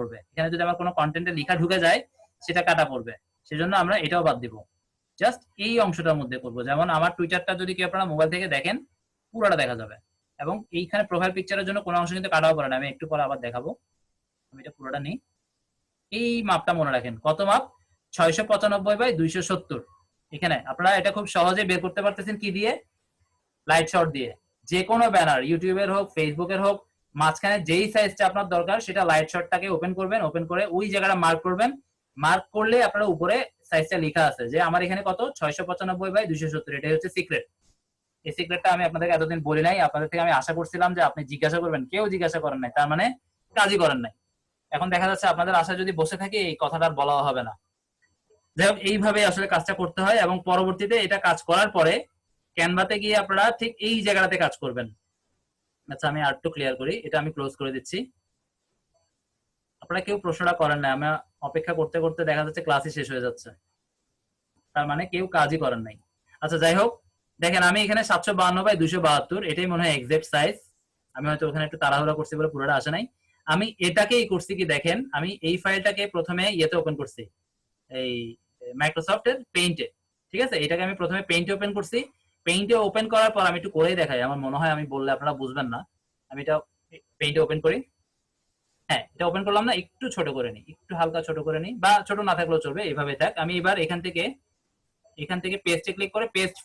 পড়বে, এখানে যদি আমার কোনো কন্টেন্টে লেখা ঢুকে যায় সেটা কাটা পড়বে, সেজন্য আমরা এটাও বাদ দিব। জাস্ট এই অংশটার মধ্যে করব। যেমন আমার টুইটারটা যদি কেউ আপনারা মোবাইল থেকে দেখেন পুরোটা দেখা যাবে, এবং এইখানে প্রোফাইল পিকচারের জন্য কোনো অংশ কিন্তু কাটাও পড়ে না, আমি একটু পরে আবার দেখাবো। আমি এটা পুরোটা নেই। এই মাপটা মনে রাখেন, কত মাপ? 695/270। এখানে আপনারা এটা খুব সহজে বের করতে পারতেছেন কি দিয়ে? লাইট শট দিয়ে। যে কোনো ব্যানার, ইউটিউবের হোক, ফেসবুকের হোক, মাঝখানে যেই সাইজটা আপনার দরকার সেটা লাইট শটটাকে ওপেন করবেন, ওপেন করে ওই জায়গাটা মার্ক করবেন। মার্ক করলে আপনারা উপরে সাইজটা লেখা আছে যে আমার এখানে কত, 695/270। এটাই হচ্ছে সিক্রেট। এই সিক্রেটটা আমি আপনাদেরকে এতদিন বলি নাই, আপনাদের থেকে আমি আশা করছিলাম যে আপনি জিজ্ঞাসা করবেন, কেউ জিজ্ঞাসা করেন নাই, তার মানে কাজই করেন নাই। এখন দেখা যাচ্ছে আপনাদের আশা যদি বসে থাকে এই কথাটা বলা হবে না। যাই হোক, এইভাবে আসলে কাজটা করতে হয়, এবং পরবর্তীতে এটা কাজ করার পরে ক্যানভাতে গিয়ে আপনারা ঠিক এই জায়গাটাতে কাজ করবেন। আচ্ছা, আমি আরেকটু ক্লিয়ার করি, এটা আমি ক্লোজ করে দিচ্ছি। আপনারা কেউ প্রশ্নটা করেন না, আমরা অপেক্ষা করতে করতে দেখা যাচ্ছে ক্লাসই শেষ হয়ে যাচ্ছে, তার মানে কেউ কাজই করেন নাই। আচ্ছা যাই হোক, দেখেন আমি এখানে 752/272, এটাই মনে হয় এক্সাক্ট সাইজ। আমি হয়তো ওখানে একটু তাড়াহুড়া করছি বলে পুরোটা আসে নাই। আমি এটাকেই করছি কি দেখেন, আমি এই ফাইলটাকে প্রথমে ইয়েতে ওপেন করছি, এই মাইক্রোসফটের পেইন্টে। ঠিক আছে, এটাকে আমি প্রথমে পেইন্টে ওপেন করছি। পেইন্টে ওপেন করার পর আমি একটু করেই দেখাই, আমার মনে হয় আমি বললে আপনারা বুঝবেন না। আমি এটা পেইন্টে ওপেন করি। হ্যাঁ, এটা ওপেন করলাম না, একটু ছোট করে নিই, একটু হালকা ছোট করে নিই, বা ছোট না থাকলেও চলবে, এইভাবে থাক। আমি এবার এখান থেকে পেস্টে ক্লিক করে পেস্ট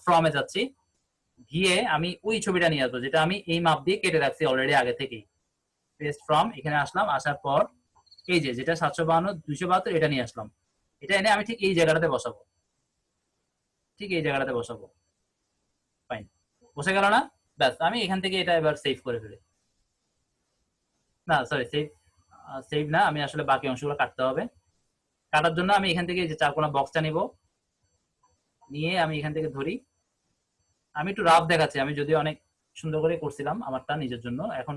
ফ্রমে যাচ্ছি, গিয়ে আমি ওই ছবিটা নিয়ে আসবো যেটা আমি এই মাপ দিয়ে কেটে রাখছি অলরেডি আগে থেকেই। পেস্ট ফ্রম, এখানে আসলাম, আসার পর এই যেটা 752/272 এটা নিয়ে আসলাম। এটা এনে আমি ঠিক এই জায়গাটাতে বসাবো, ঠিক এই জায়গাটাতে বসাবো। ফাইন, বসে গেল না? ব্যাস, আমি এখান থেকে এটা এবার সেভ করে ফেলি। না সরি, সেভ সেভ না, আমি আসলে বাকি অংশগুলো কাটতে হবে। কাটার জন্য আমি এখান থেকে যে চারকোনা বক্সটা নিব, নিয়ে আমি এখান থেকে ধরি। আমি একটু রাফ দেখাচ্ছি, আমি যদি অনেক সুন্দর করে করছিলাম আমারটা নিজের জন্য, এখন